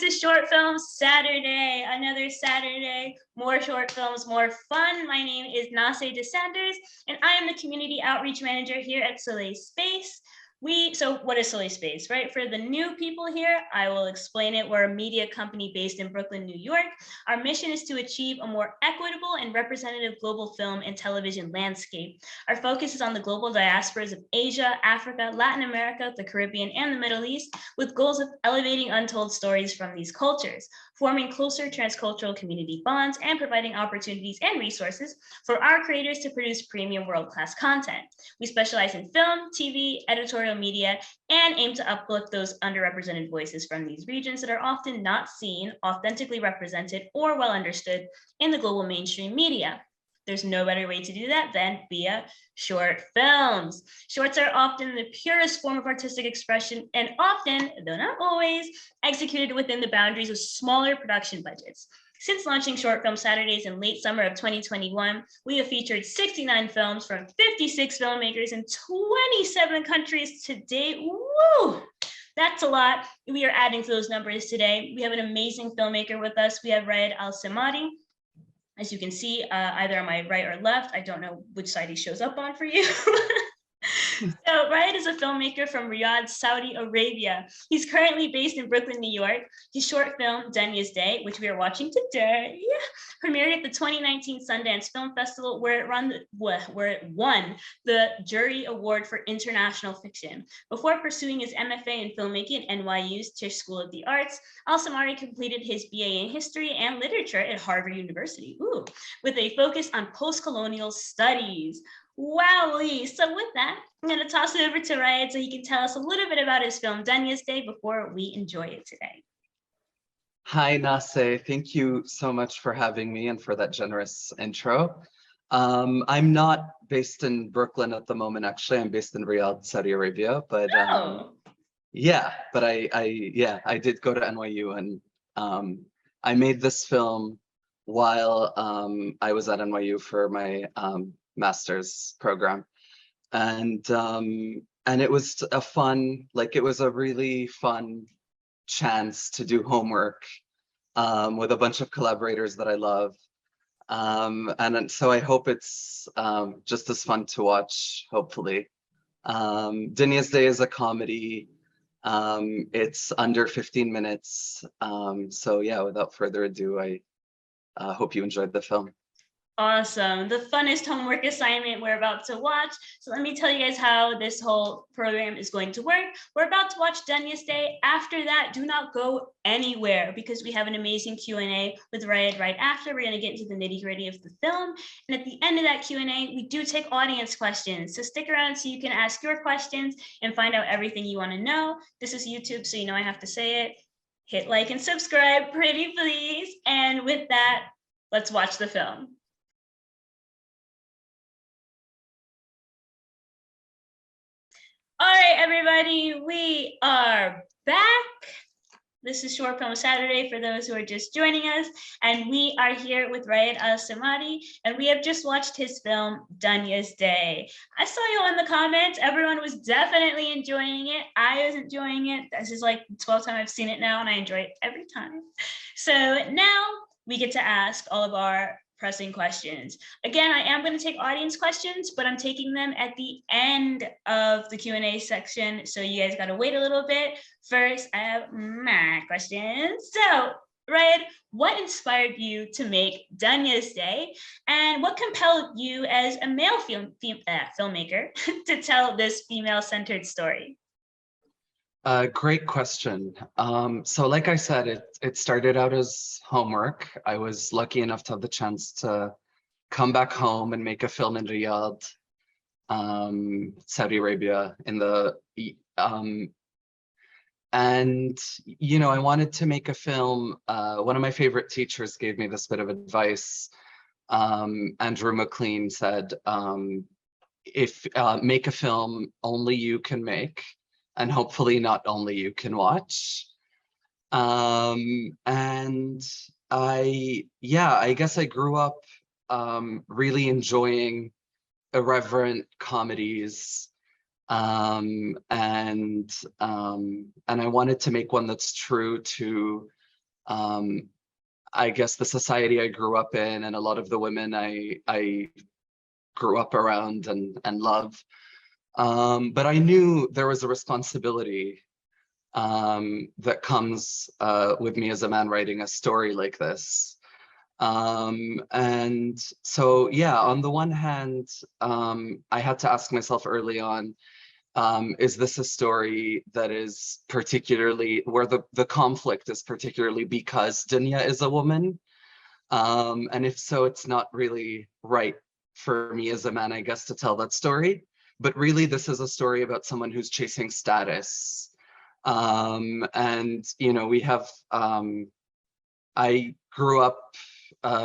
is Short Film Saturday, another Saturday, more short films, more fun. My name is 𝗟𝗡𝗘𝗗 and I am the Community Outreach Manager here at Soleil Space. So what is Soleil Space, right? For the new people here, I will explain it. We're a media company based in Brooklyn, New York. Our mission is to achieve a more equitable and representative global film and television landscape. Our focus is on the global diasporas of Asia, Africa, Latin America, the Caribbean, and the Middle East, with goals of elevating untold stories from these cultures, forming closer transcultural community bonds, and providing opportunities and resources for our creators to produce premium world-class content. We specialize in film, TV, editorial media, and aim to uplift those underrepresented voices from these regions that are often not seen, authentically represented, or well understood in the global mainstream media. There's no better way to do that than via short films. Shorts are often the purest form of artistic expression and often, though not always, executed within the boundaries of smaller production budgets. Since launching Short Film Saturdays in late summer of 2021, we have featured 69 films from 56 filmmakers in 27 countries to date. Woo! That's a lot. We are adding to those numbers today. We have an amazing filmmaker with us. We have Raed Alsemari. As you can see, either on my right or left, I don't know which side he shows up on for you. So Raed is a filmmaker from Riyadh, Saudi Arabia. He's currently based in Brooklyn, New York. His short film, Dunya's Day, which we are watching today, premiered at the 2019 Sundance Film Festival, where it won the Jury Award for International Fiction. Before pursuing his MFA in filmmaking at NYU's Tisch School of the Arts, Alsemari completed his BA in History and Literature at Harvard University, with a focus on postcolonial studies. Wowee. So with that, I'm going to toss it over to Raed so he can tell us a little bit about his film Dunya's Day before we enjoy it today. Hi, 𝗟𝗡𝗘𝗗. Thank you so much for having me and for that generous intro. I'm not based in Brooklyn at the moment, actually. I'm based in Riyadh, Saudi Arabia. But yeah, but I did go to NYU and I made this film while I was at NYU for my master's program, and it was a fun, it was a really fun chance to do homework with a bunch of collaborators that I love, and so I hope it's just as fun to watch, hopefully. Dunya's Day is a comedy. It's under 15 minutes, so yeah, without further ado, I hope you enjoyed the film. Awesome. The funnest homework assignment we're about to watch. So let me tell you guys how this whole program is going to work. We're about to watch Dunya's Day. After that, do not go anywhere because we have an amazing Q&A with Raed right after. We're going to get into the nitty-gritty of the film. And at the end of that Q&A, we do take audience questions. So stick around so you can ask your questions and find out everything you want to know. This is YouTube, so you know I have to say it. Hit like and subscribe, pretty please. And with that, let's watch the film. All right, everybody, we are back. This is Short Film Saturday for those who are just joining us, and we are here with Raed Alsemari, and we have just watched his film, Dunya's Day. I saw you in the comments. Everyone was definitely enjoying it. I was enjoying it. This is like the 12th time I've seen it now, and I enjoy it every time. So now we get to ask all of our pressing questions. Again, I am going to take audience questions, but I'm taking them at the end of the Q&A section. So you guys got to wait a little bit. First, I have my questions. So, Raed, what inspired you to make Dunya's Day? And what compelled you as a male filmmaker to tell this female-centered story? Great question. So like I said, it started out as homework. I was lucky enough to have the chance to come back home and make a film in Riyadh, Saudi Arabia, and I wanted to make a film. One of my favorite teachers gave me this bit of advice. 𝗟𝗢𝗘𝗗 said, if make a film only you can make, and hopefully not only you can watch. And I guess I grew up really enjoying irreverent comedies, and I wanted to make one that's true to I guess the society I grew up in and a lot of the women I grew up around and love. But I knew there was a responsibility that comes with me as a man writing a story like this. And so, yeah, on the one hand, I had to ask myself early on, is this a story that is particularly, where the conflict is particularly because Dunya is a woman? And if so, it's not really right for me as a man, I guess, to tell that story. But really, this is a story about someone who's chasing status. And, you know, we have, I grew up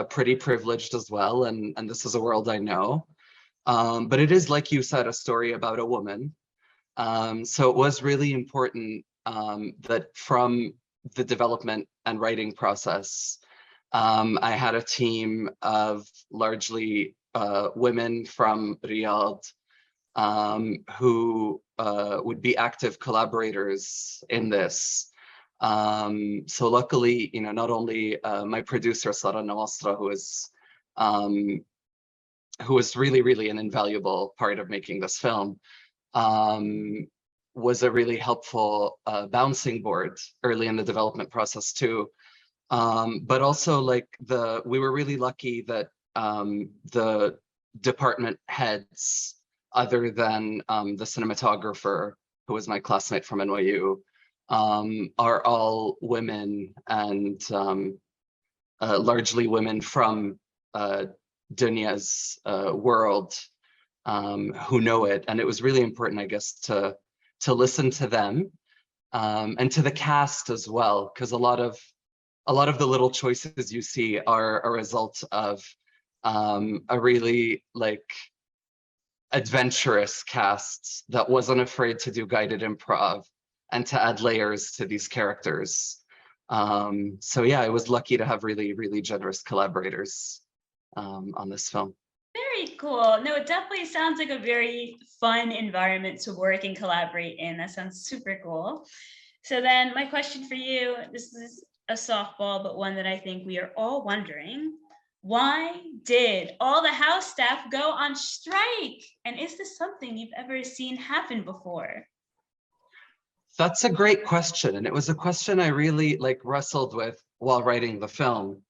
pretty privileged as well, and this is a world I know. But it is, like you said, a story about a woman. So it was really important that from the development and writing process, I had a team of largely women from Riyadh who would be active collaborators in this. So luckily, you know, not only my producer Sara Nawasra, who was really, really an invaluable part of making this film, was a really helpful bouncing board early in the development process too. But also, like, we were really lucky that the department heads, other than the cinematographer, who was my classmate from NYU, are all women, and largely women from Dunya's world, who know it. And it was really important, I guess, to listen to them and to the cast as well, because a lot of the little choices you see are a result of a really, like, adventurous cast that wasn't afraid to do guided improv and to add layers to these characters. So yeah, I was lucky to have really, really generous collaborators on this film. Very cool. No, it definitely sounds like a very fun environment to work and collaborate in. That sounds super cool. So then my question for you, this is a softball, but one that I think we are all wondering. Why did all the house staff go on strike? And is this something you've ever seen happen before? That's a great question. And it was a question I really, like, wrestled with while writing the film.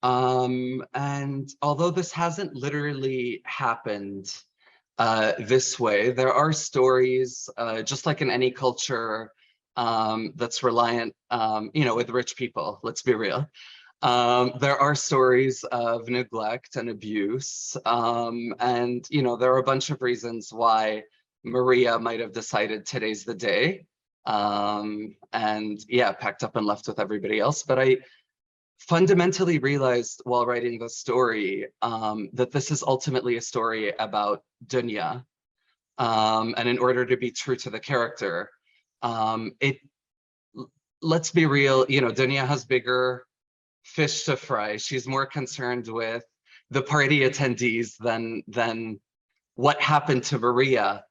And although this hasn't literally happened this way, there are stories, just like in any culture that's reliant, you know, with rich people, let's be real. There are stories of neglect and abuse. And, you know, there are a bunch of reasons why Maria might have decided today's the day. And yeah, packed up and left with everybody else. But I fundamentally realized while writing the story that this is ultimately a story about Dunya. And in order to be true to the character, let's be real, you know, Dunya has bigger fish to fry. She's more concerned with the party attendees than what happened to Maria.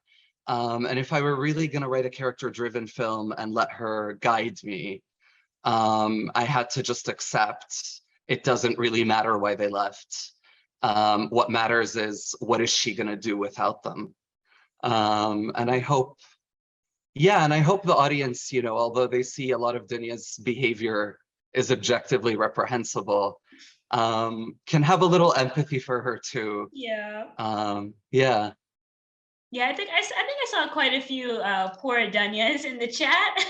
And if I were really going to write a character-driven film and let her guide me, I had to just accept it doesn't really matter why they left. What matters is, what is she going to do without them? And I hope, yeah, and I hope the audience, you know, although they see a lot of Dunya's behavior is objectively reprehensible, can have a little empathy for her too. Yeah. Yeah. Yeah, I think I saw quite a few poor Dunyas in the chat.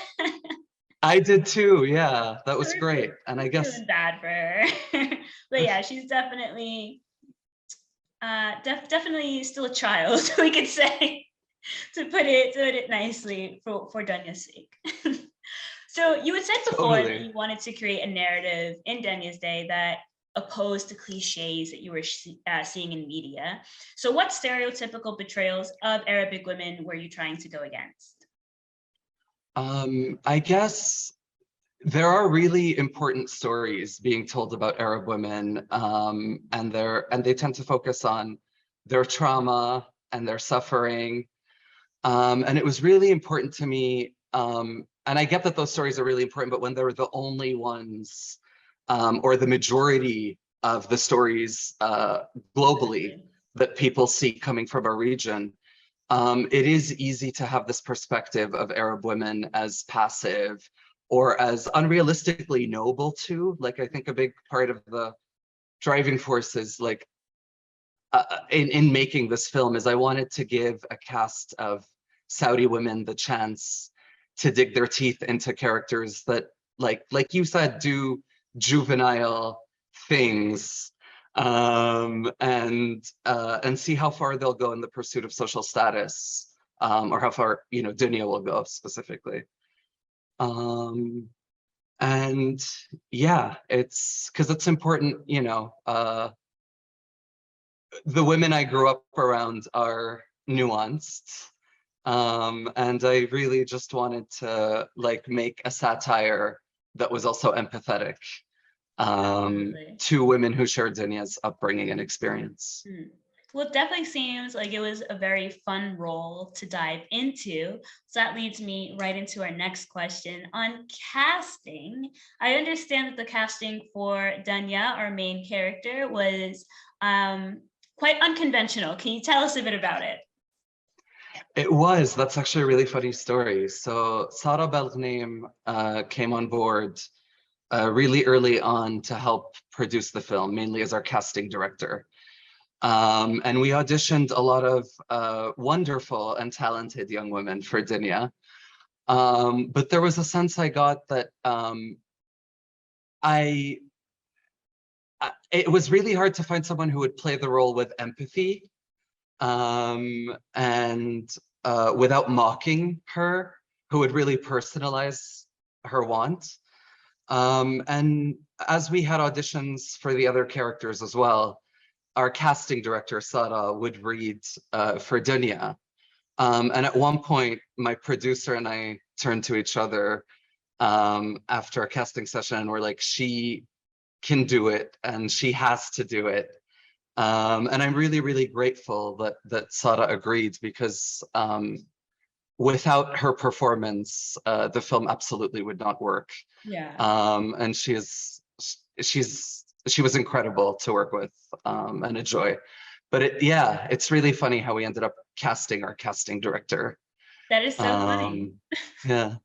I did too. Yeah, that was great. And I guess feeling bad for her. But yeah, she's definitely definitely still a child, we could say, to put it nicely, for Dunya's sake. So you had said before that you wanted to create a narrative in Dunya's day that opposed to cliches that you were seeing in media. So what stereotypical portrayals of Arabic women were you trying to go against? I guess there are really important stories being told about Arab women, and they tend to focus on their trauma and their suffering. And it was really important to me I get that those stories are really important, but when they're the only ones, or the majority of the stories globally that people see coming from our region, it is easy to have this perspective of Arab women as passive or as unrealistically noble too. Like, I think a big part of the driving force is like, in making this film is I wanted to give a cast of Saudi women the chance to dig their teeth into characters that, like you said, do juvenile things, and see how far they'll go in the pursuit of social status, or how far, you know, Dunya will go specifically. And yeah, it's because it's important, you know, the women I grew up around are nuanced. And I really just wanted to like make a satire that was also empathetic, to women who share Dunya's upbringing and experience. Well, it definitely seems like it was a very fun role to dive into. So that leads me right into our next question. On casting, I understand that the casting for Dunya, our main character, was quite unconventional. Can you tell us a bit about it? It was. That's actually a really funny story. So 𝗟𝗩𝗘𝗗 came on board really early on to help produce the film, mainly as our casting director. And we auditioned a lot of wonderful and talented young women for Dunya. But there was a sense I got that it was really hard to find someone who would play the role with empathy, and without mocking her, who would really personalize her want. And as we had auditions for the other characters as well, our casting director, Sara, would read for Dunya. And at one point, my producer and I turned to each other after a casting session and we're like, she can do it and she has to do it. And I'm really, really grateful that Sara agreed, because without her performance, the film absolutely would not work. Yeah. And she was incredible to work with, and a joy. But it's really funny how we ended up casting our casting director. That is so funny. Yeah.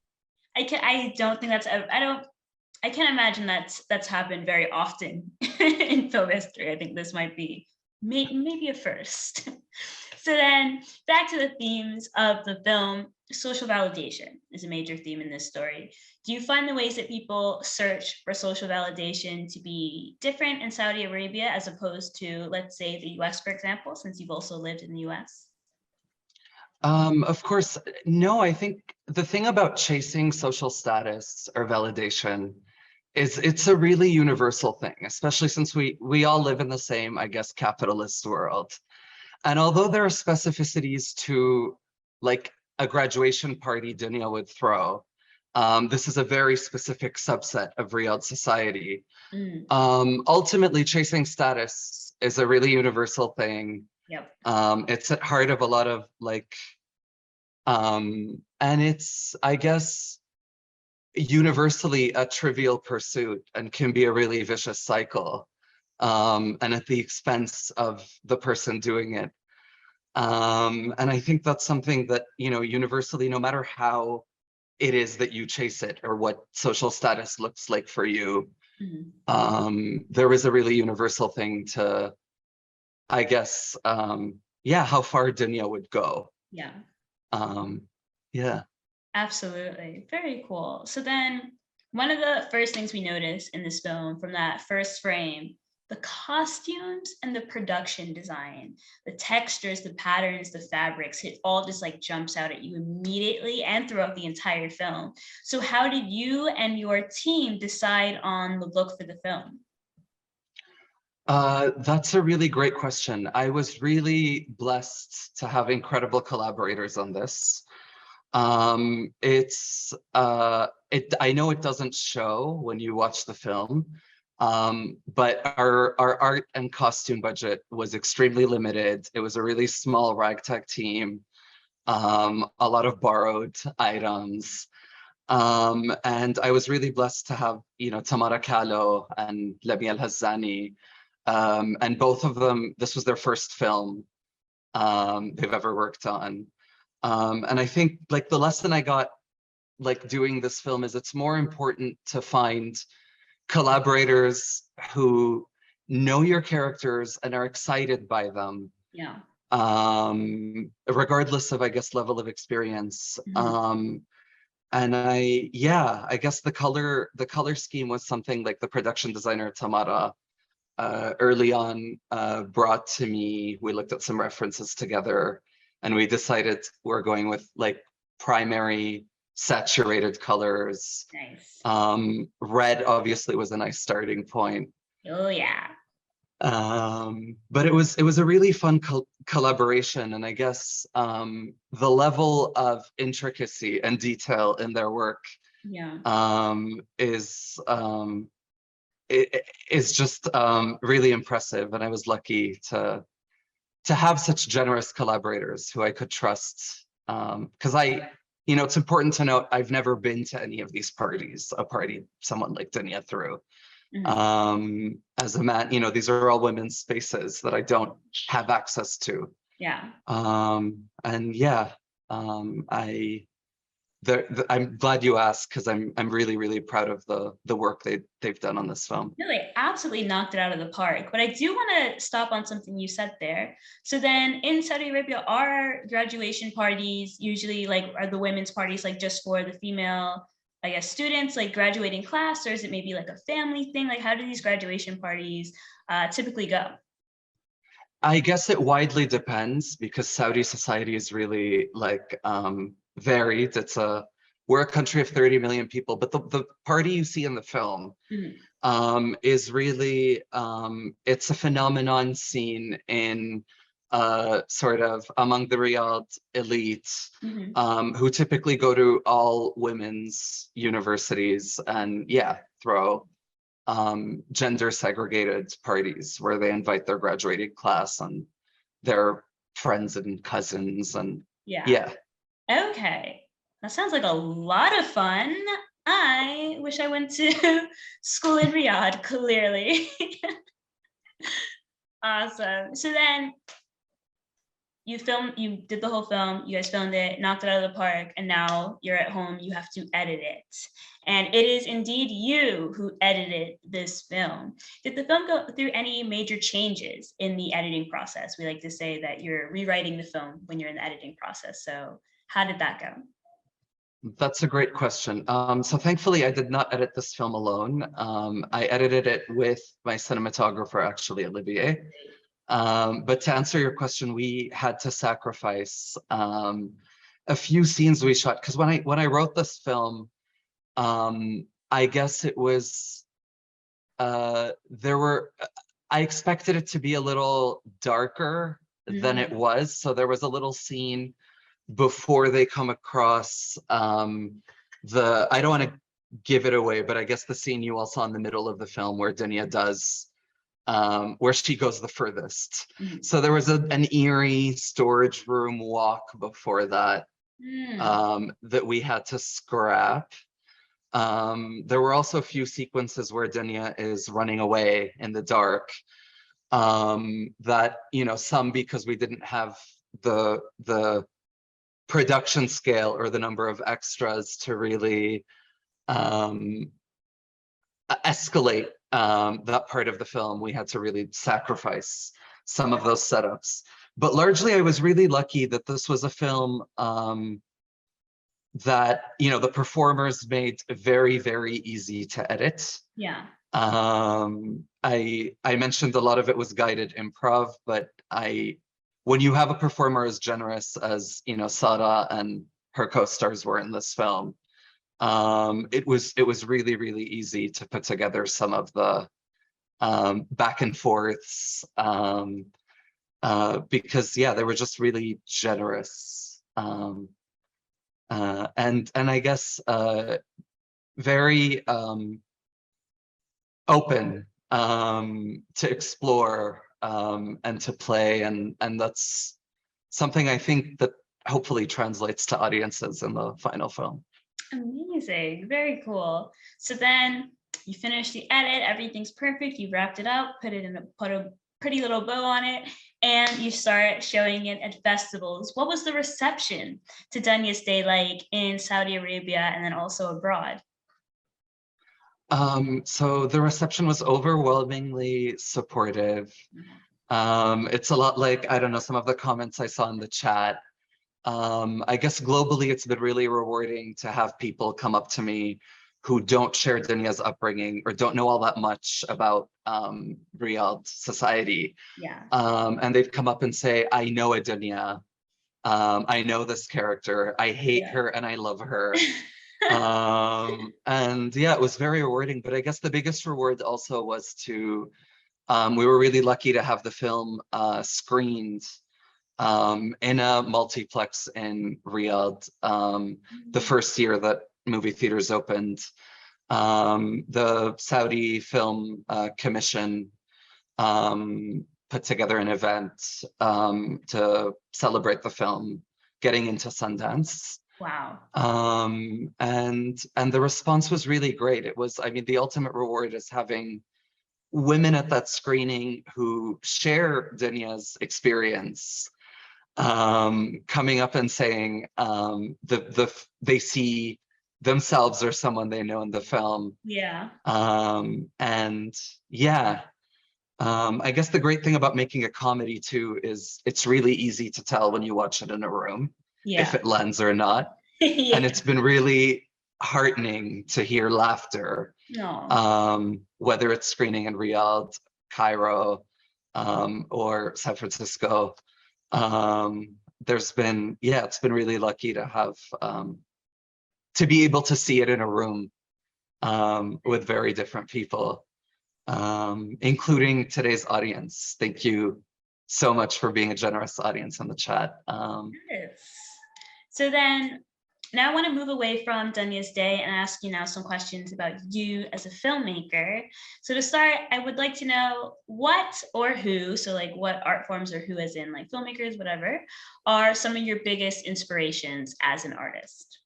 I don't think that's, I can't imagine that's happened very often in film history. I think this might be maybe a first. So then back to the themes of the film. Social validation is a major theme in this story. Do you find the ways that people search for social validation to be different in Saudi Arabia as opposed to, let's say, the US, for example, since you've also lived in the US? Of course, no. I think the thing about chasing social status or validation is it's a really universal thing, especially since we all live in the same, I guess, capitalist world. And although there are specificities to like a graduation party Dunya would throw, this is a very specific subset of Riyadh society. Ultimately, chasing status is a really universal thing. Yep. It's at heart of a lot of like, and it's, I guess, universally a trivial pursuit and can be a really vicious cycle, and at the expense of the person doing it. And I think that's something that, you know, universally, no matter how it is that you chase it or what social status looks like for you, there is a really universal thing to, I guess, how far Dunya would go. Yeah. Yeah. Absolutely. Very cool. So then one of the first things we notice in this film from that first frame, the costumes and the production design, the textures, the patterns, the fabrics, it all just like jumps out at you immediately and throughout the entire film. So how did you and your team decide on the look for the film? That's a really great question. I was really blessed to have incredible collaborators on this. I know it doesn't show when you watch the film, but our art and costume budget was extremely limited. It was a really small ragtag team, a lot of borrowed items. And I was really blessed to have, 𝗗𝗪𝗡𝗬𝗑 𝗟𝗢𝗘 and 𝗵𝗡𝗪 𝗔𝗟𝗍. And both of them, this was their first film they've ever worked on. And I think like the lesson I got like doing this film is it's more important to find collaborators who know your characters and are excited by them. Yeah. Regardless of, I guess, level of experience. Mm-hmm. And I guess the color scheme was something like the production designer Tamara early on brought to me. We looked at some references together and we decided we're going with like primary saturated colors. Nice. Red obviously was a nice starting point. Oh yeah. But it was a really fun collaboration, and I guess the level of intricacy and detail in their work is just really impressive, and I was lucky to have such generous collaborators who I could trust, because it's important to note I've never been to any of these parties, a party someone like Dunya threw. Mm-hmm. As a man, these are all women's spaces that I don't have access to. Yeah. And yeah, I'm glad you asked, because I'm really, really proud of the work they've done on this film. No, they absolutely knocked it out of the park. But I do want to stop on something you said there. So then in Saudi Arabia, are graduation parties usually are the women's parties just for the female, I guess, students graduating class, or is it maybe a family thing? How do these graduation parties typically go? I guess it widely depends, because Saudi society is really varied. We're a country of 30 million people, but the party you see in the film is really, it's a phenomenon seen in sort of among the Riyadh elite, who typically go to all women's universities and throw gender segregated parties where they invite their graduating class and their friends and cousins and Okay, that sounds like a lot of fun. I wish I went to school in Riyadh, clearly. Awesome. So then you did the whole film, you guys filmed it, knocked it out of the park, and now you're at home, you have to edit it. And it is indeed you who edited this film. Did the film go through any major changes in the editing process? We like to say that you're rewriting the film when you're in the editing process. So how did that go? That's a great question. So thankfully, I did not edit this film alone. I edited it with my cinematographer, actually, Olivier. But to answer your question, we had to sacrifice a few scenes we shot, because when I wrote this film, I guess it was I expected it to be a little darker than it was. So there was a little scene before they come across I don't want to give it away, but I guess the scene you all saw in the middle of the film where Dunya does where she goes the furthest. So there was an eerie storage room walk before that that we had to scrap. There were also a few sequences where Dunya is running away in the dark that, some because we didn't have the production scale or the number of extras to really escalate that part of the film. We had to really sacrifice some of those setups. But largely, I was really lucky that this was a film that, the performers made very, very easy to edit. Yeah. I mentioned a lot of it was guided improv, but when you have a performer as generous as, Sara and her co-stars were in this film, it was really, really easy to put together some of the back and forths because they were just really generous and I guess very open to explore and to play, and that's something I think that hopefully translates to audiences in the final film. Amazing, very cool. So then you finish the edit, everything's perfect, you wrapped it up, put a pretty little bow on it, and you start showing it at festivals. What was the reception to Dunya's Day like in Saudi Arabia and then also abroad? So the reception was overwhelmingly supportive. It's a lot like, I don't know, some of the comments I saw in the chat. I guess globally, it's been really rewarding to have people come up to me who don't share Dunya's upbringing or don't know all that much about Riyadh society. Yeah. And they've come up and say, I know a Dunya. I know this character. I hate her and I love her. And yeah, it was very rewarding. But I guess the biggest reward also was to, we were really lucky to have the film screened in a multiplex in Riyadh, the first year that movie theaters opened. The Saudi Film Commission put together an event to celebrate the film getting into Sundance. Wow. And the response was really great. It was, I mean, the ultimate reward is having women at that screening who share Dunya's experience, coming up and saying they see themselves or someone they know in the film. Yeah. And yeah, I guess the great thing about making a comedy too is it's really easy to tell when you watch it in a room if it lands or not. Yeah. And it's been really heartening to hear laughter, whether it's screening in Riyadh, Cairo, or San Francisco. There's been, yeah, it's been really lucky to have, to be able to see it in a room with very different people, including today's audience. Thank you so much for being a generous audience in the chat. Yes. So then, now I want to move away from Dunya's Day and ask you now some questions about you as a filmmaker. So to start, I would like to know what or who, so like what art forms or who as in like filmmakers, whatever, are some of your biggest inspirations as an artist?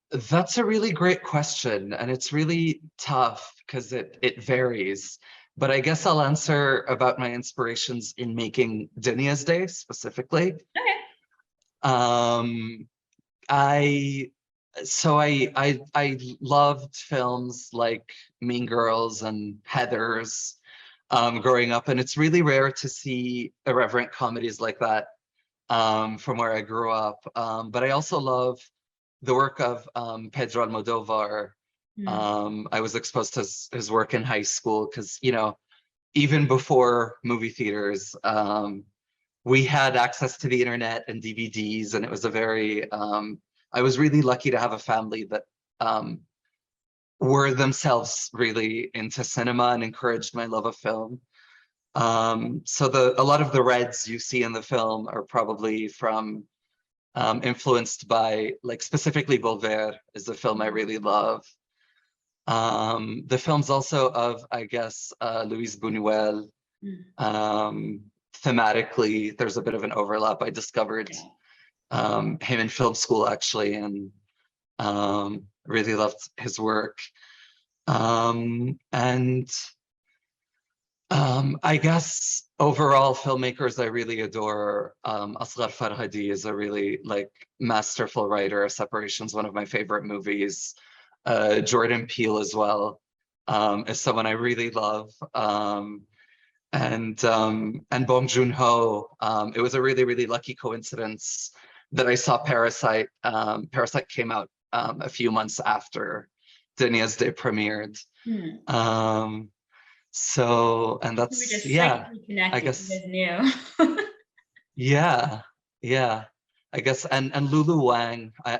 That's a really great question, and it's really tough because it varies. But I guess I'll answer about my inspirations in making Dunya's Day specifically. Okay. I loved films like Mean Girls and Heathers growing up, and it's really rare to see irreverent comedies like that from where I grew up. But I also love the work of 𝗵𝗡𝗄 Almodovar. I was exposed to his work in high school because, you know, even before movie theaters, we had access to the internet and DVDs, and it was a very, I was really lucky to have a family that were themselves really into cinema and encouraged my love of film. So a lot of the Reds you see in the film are probably from, influenced by, like specifically Volver is a film I really love. The films also of, I guess, Luis Buñuel. Thematically, there's a bit of an overlap. I discovered him in film school actually, and really loved his work. And I guess overall filmmakers I really adore. Asghar Farhadi is a really like masterful writer. Separation's one of my favorite movies. Jordan Peele as well is someone I really love. And Bong Joon-ho, it was a really, really lucky coincidence that I saw Parasite. Parasite came out a few months after Dunya's Day premiered. So, and that's, yeah, I guess, yeah, I guess, and Lulu Wang, I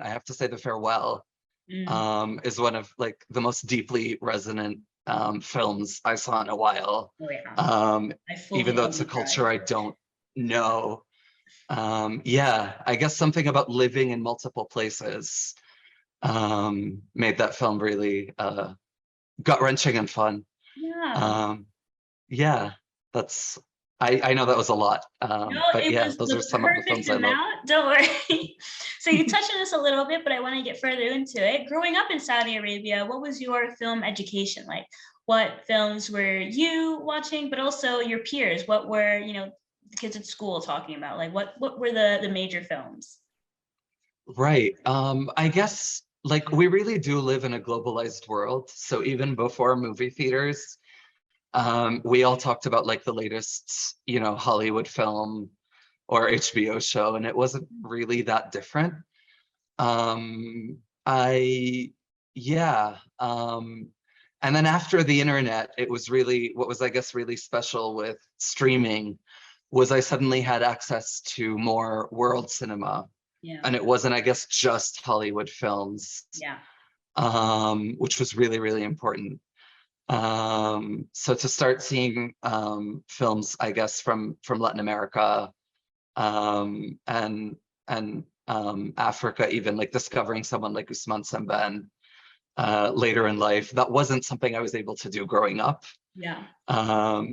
have to say The Farewell is one of like the most deeply resonant films I saw in a while. Even though it's a culture I don't know. Yeah, I guess something about living in multiple places made that film really gut-wrenching and fun. Yeah, that's I know that was a lot, No, but it yeah, was those are the some of the perfect films I love. amount. Don't worry. So you touched on this a little bit, but I want to get further into it. Growing up in Saudi Arabia, what was your film education like? What films were you watching, but also your peers? What were, the kids at school talking about? Like what were the major films? Right. I guess like we really do live in a globalized world. So even before movie theaters, we all talked about like the latest, Hollywood film or HBO show, and it wasn't really that different. I yeah. And then after the internet, it was really what was, I guess, really special with streaming was I suddenly had access to more world cinema, Yeah. and it wasn't, I guess, just Hollywood films, Yeah. which was really, really important. So to start seeing films, I guess, from Latin America, and Africa, even like discovering someone like 𝗟𝗡𝗪𝗏 later in life, that wasn't something I was able to do growing up. Yeah.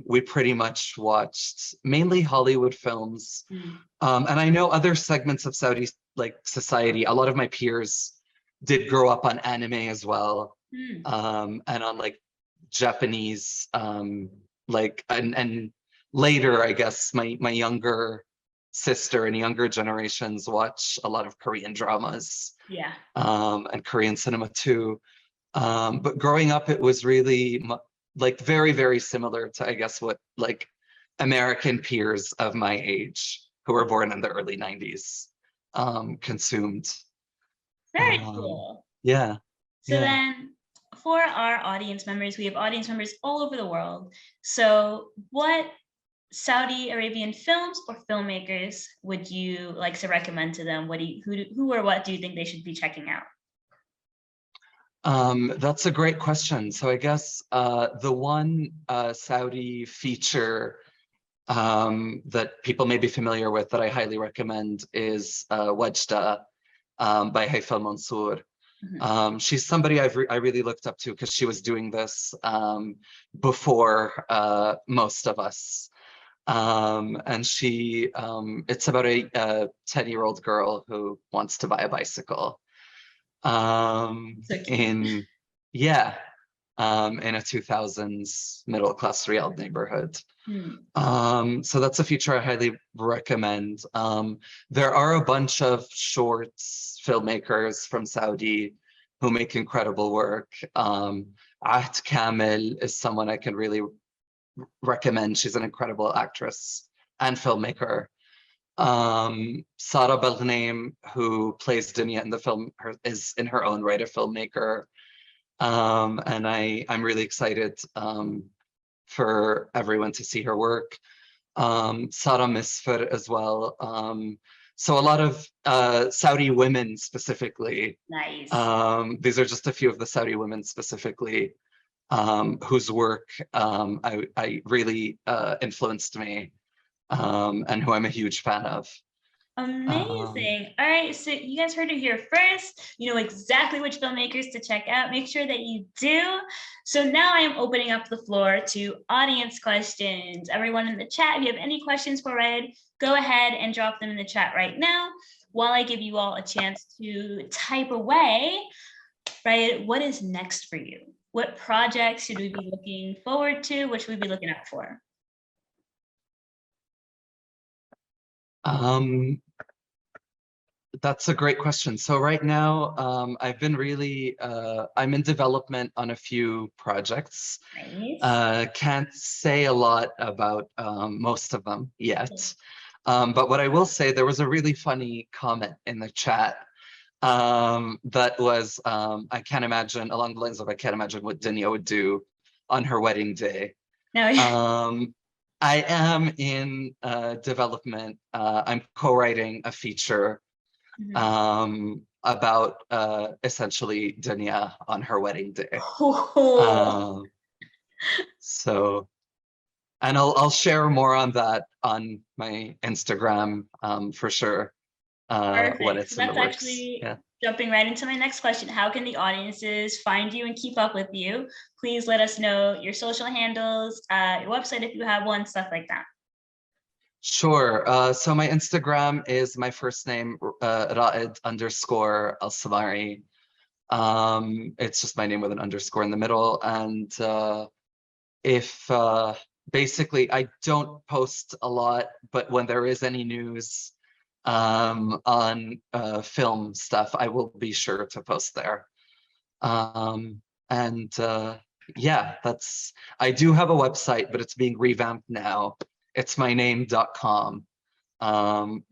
We pretty much watched mainly Hollywood films. Mm. And I know other segments of Saudi like society, a lot of my peers did grow up on anime as well. And on like Japanese, like, and later, I guess, my younger sister and younger generations watch a lot of Korean dramas. Yeah. And Korean cinema too. But growing up, it was really like very, very similar to, I guess, what like American peers of my age who were born in the early 90s consumed. Very cool. Yeah. So then for our audience members, we have audience members all over the world. So what Saudi Arabian films or filmmakers would you like to recommend to them? Who or what do you think they should be checking out? That's a great question. So I guess the one Saudi feature that people may be familiar with that I highly recommend is 𝗥𝗔𝗘𝗗 by Haifa Mansour. She's somebody I really looked up to because she was doing this before most of us. And she, it's about a 10-year-old girl who wants to buy a bicycle. In a 2000s middle-class Riyadh neighborhood. So that's a feature I highly recommend. There are a bunch of shorts filmmakers from Saudi who make incredible work. 𝗟𝗢𝗡𝗬𝗓 is someone I can really recommend. She's an incredible actress and filmmaker. 𝗟𝗢𝗡𝗬𝗓, who plays Dunya in the film, is in her own right a filmmaker. And I'm really excited for everyone to see her work. Sara Misfar as well. So a lot of Saudi women specifically. Nice. These are just a few of the Saudi women specifically whose work I really influenced me, and who I'm a huge fan of. Amazing. All right, so you guys heard it here first. You know exactly which filmmakers to check out. Make sure that you do. So now I am opening up the floor to audience questions. Everyone in the chat, if you have any questions for Raed, go ahead and drop them in the chat right now while I give you all a chance to type away. Raed, what is next for you? What projects should we be looking forward to? What should we be looking out for? That's a great question. So right now, I've been really, I'm in development on a few projects. Nice. Can't say a lot about most of them yet. But what I will say, there was a really funny comment in the chat that was, I can't imagine, along the lines of, I can't imagine what Dunya would do on her wedding day. No. I am in development. I'm co-writing a feature about essentially Dunya on her wedding day. So, and I'll share more on that on my Instagram for sure. When it's in the works. Actually jumping right into my next question. How can the audiences find you and keep up with you? Please let us know your social handles, your website if you have one, stuff like that. Sure. So my Instagram is my first name, 𝗟𝗢𝗘𝗚 It's just my name with an underscore in the middle. And if basically I don't post a lot, but when there is any news on film stuff, I will be sure to post there. And yeah, I do have a website, but it's being revamped now. It's myname.com.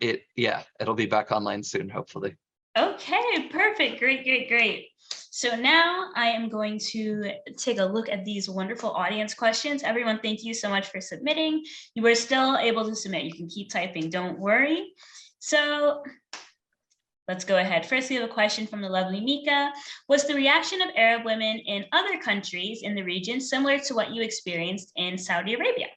It'll be back online soon, hopefully. Okay, perfect. Great, great, great. So now I am going to take a look at these wonderful audience questions. Everyone, thank you so much for submitting. You are still able to submit. You can keep typing, don't worry. So let's go ahead. First, we have a question from the lovely Mika. Was the reaction of Arab women in other countries in the region similar to what you experienced in Saudi Arabia?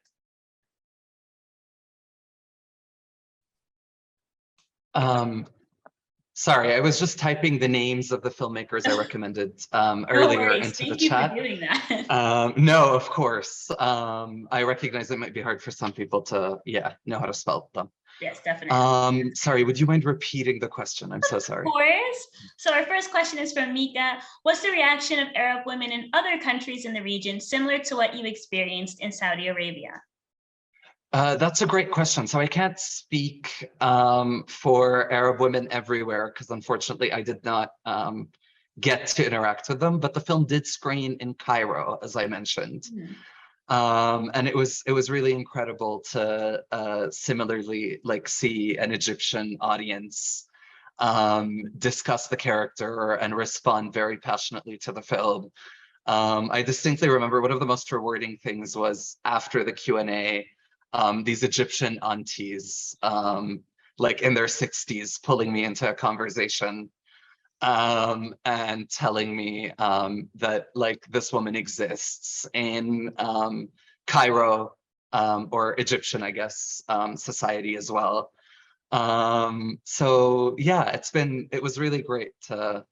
Sorry, I was just typing the names of the filmmakers I recommended earlier into the chat. Thank you for doing that. No, of course. I recognize it might be hard for some people to, know how to spell them. Yes, definitely. Sorry, would you mind repeating the question? I'm so sorry. Of course. So our first question is from Mika. What's the reaction of Arab women in other countries in the region similar to what you experienced in Saudi Arabia? That's a great question. So I can't speak for Arab women everywhere because unfortunately I did not get to interact with them, but the film did screen in Cairo, as I mentioned. And it was really incredible to similarly see an Egyptian audience discuss the character and respond very passionately to the film. I distinctly remember one of the most rewarding things was after the Q&A, these Egyptian aunties, like in their 60s, pulling me into a conversation and telling me that this woman exists in Cairo, or Egyptian, I guess, society as well. So yeah, it was really great to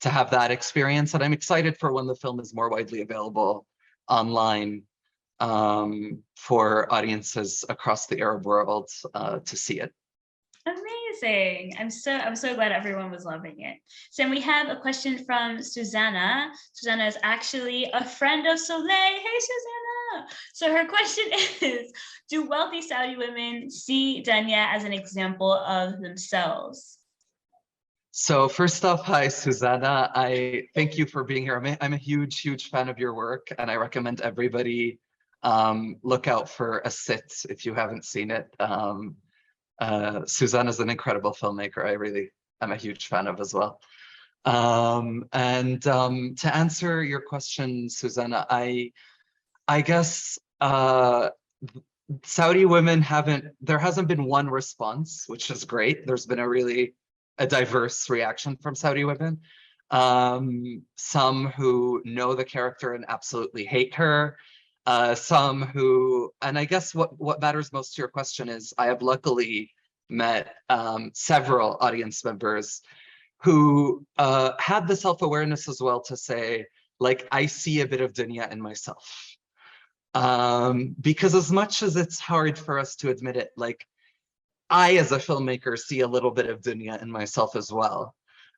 have that experience, and I'm excited for when the film is more widely available online for audiences across the Arab world to see it. Amazing. I'm so glad everyone was loving it. So we have a question from Susanna. Susanna is actually a friend of Soleil. Hey, Susanna. So her question is, do wealthy Saudi women see Dunya as an example of themselves? So first off, hi, Susanna. I thank you for being here. I'm a huge, huge fan of your work, and I recommend everybody look out for A Sit if you haven't seen it. Susanna is an incredible filmmaker. I really am a huge fan of as well. And to answer your question, Susanna, I guess Saudi women there hasn't been one response, which is great. There's been a diverse reaction from Saudi women. Some who know the character and absolutely hate her. Some who, and I guess what matters most to your question is I have luckily met several audience members who had the self-awareness as well to say, I see a bit of Dunya in myself. Because as much as it's hard for us to admit it, I, as a filmmaker, see a little bit of Dunya in myself as well.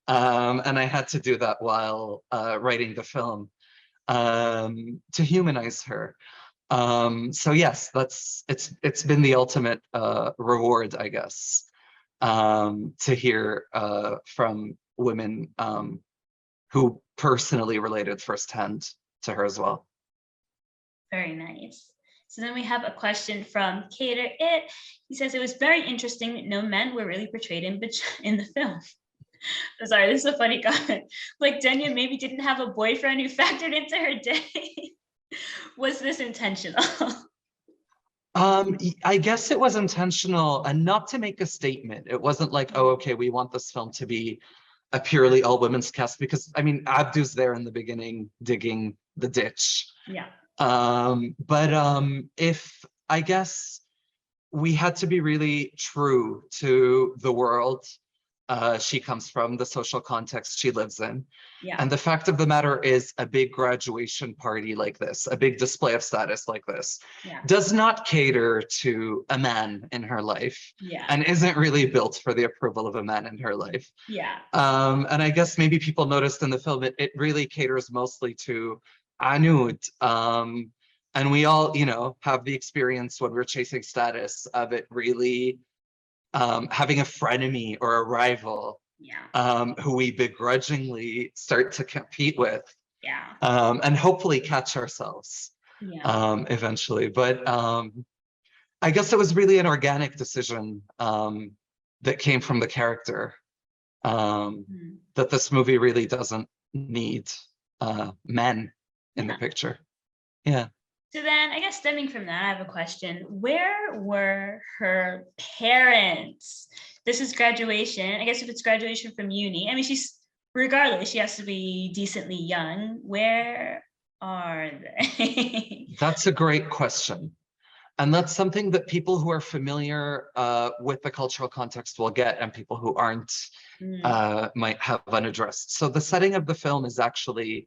And I had to do that while writing the film. To humanize her. So yes, it's been the ultimate reward, I guess, to hear from women who personally related firsthand to her as well. Very nice. So then we have a question from Cater It. He says it was very interesting that no men were really portrayed in the film. Sorry, this is a funny comment. Dunya maybe didn't have a boyfriend who factored into her day. Was this intentional? I guess it was intentional, and not to make a statement. It wasn't oh, okay, we want this film to be a purely all women's cast, because I mean, Abdu's there in the beginning digging the ditch. Yeah. But if I guess we had to be really true to the world she comes from, the social context she lives in. Yeah. And the fact of the matter is, a big graduation party like this, a big display of status like this, Yeah. does not cater to a man in her life. Yeah. And isn't really built for the approval of a man in her life. Yeah. And I guess maybe people noticed in the film, it really caters mostly to 𝗟𝗢𝗘𝗚. And we all, you know, have the experience when we're chasing status of it really having a frenemy or a rival, yeah. who we begrudgingly start to compete with, Yeah. and hopefully catch ourselves, Yeah. eventually. But I guess it was really an organic decision that came from the character, that this movie really doesn't need men in the picture. Yeah. So then, I guess stemming from that, I have a question. Where were her parents? This is graduation. I guess if it's graduation from uni, I mean, regardless, she has to be decently young. Where are they? That's a great question. And that's something that people who are familiar with the cultural context will get, and people who aren't might have unaddressed. So the setting of the film is actually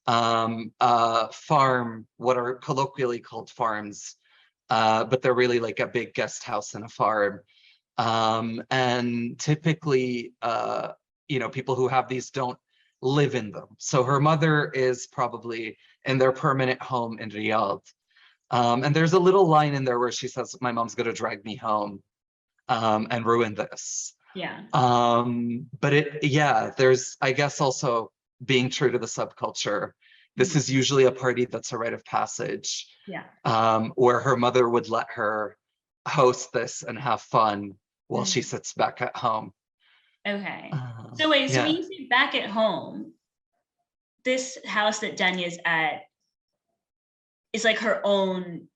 a farm, what are colloquially called farms, but they're really like a big guest house in a farm. And typically, you know, people who have these don't live in them. So her mother is probably in their permanent home in Riyadh. And there's a little line in there where she says, "My mom's gonna drag me home and ruin this." Yeah. But there's, I guess, also being true to the subculture. This is usually a party that's a rite of passage. Yeah. Where her mother would let her host this and have fun while she sits back at home. Okay. So wait, so yeah. when you say back at home, this house that Dunya's at is like her own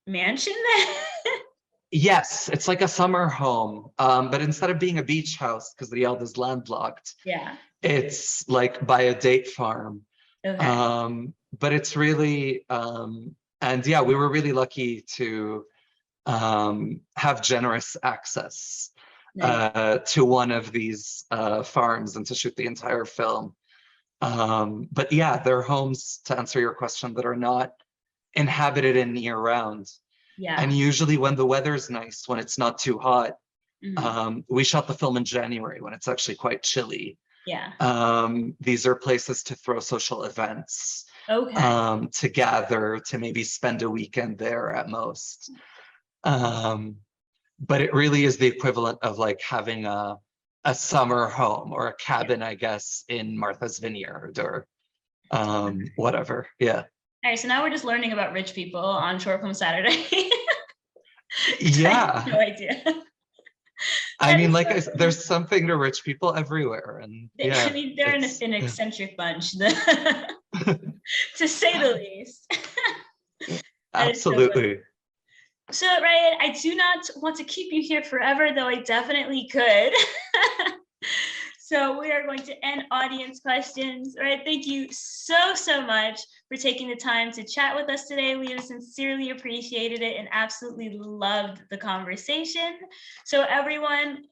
mansion then? Yes, it's like a summer home, but instead of being a beach house, because Riyadh is landlocked, yeah, it's like by a date farm. Okay. But it's really, and yeah, we were really lucky to have generous access to one of these farms and to shoot the entire film. But yeah, they're homes, to answer your question, that are not inhabited in year-round. Yeah. And usually when the weather's nice, when it's not too hot, we shot the film in January when it's actually quite chilly. Yeah. These are places to throw social events, Okay. to gather, to maybe spend a weekend there at most. But it really is the equivalent of like having a summer home or a cabin, I guess, in Martha's Vineyard or whatever. Yeah. All right, so now we're just learning about rich people on Short Film Saturday. Yeah. I have no idea. I mean, like, there's something to rich people everywhere, and yeah. I mean, they're an eccentric bunch, to say the least. Absolutely. So, Raed, I do not want to keep you here forever, though I definitely could. So we are going to end audience questions. All right, thank you so much for taking the time to chat with us today. We have sincerely appreciated it and absolutely loved the conversation. So everyone,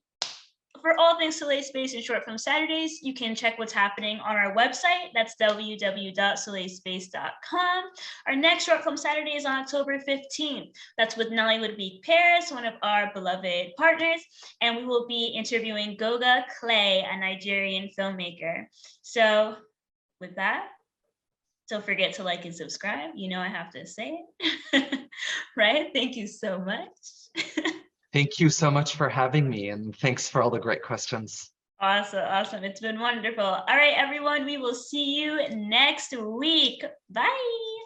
for all things Soleil Space and Short Film Saturdays, you can check what's happening on our website. That's www.soleilspace.com. Our next Short Film Saturday is on October 15th. That's with Nollywood Week Paris, one of our beloved partners. And we will be interviewing 𝗥𝗔𝗘𝗗, a Nigerian filmmaker. So with that, don't forget to like and subscribe. You know I have to say it. Right? Thank you so much. Thank you so much for having me, and thanks for all the great questions. Awesome. It's been wonderful. All right, everyone, we will see you next week. Bye.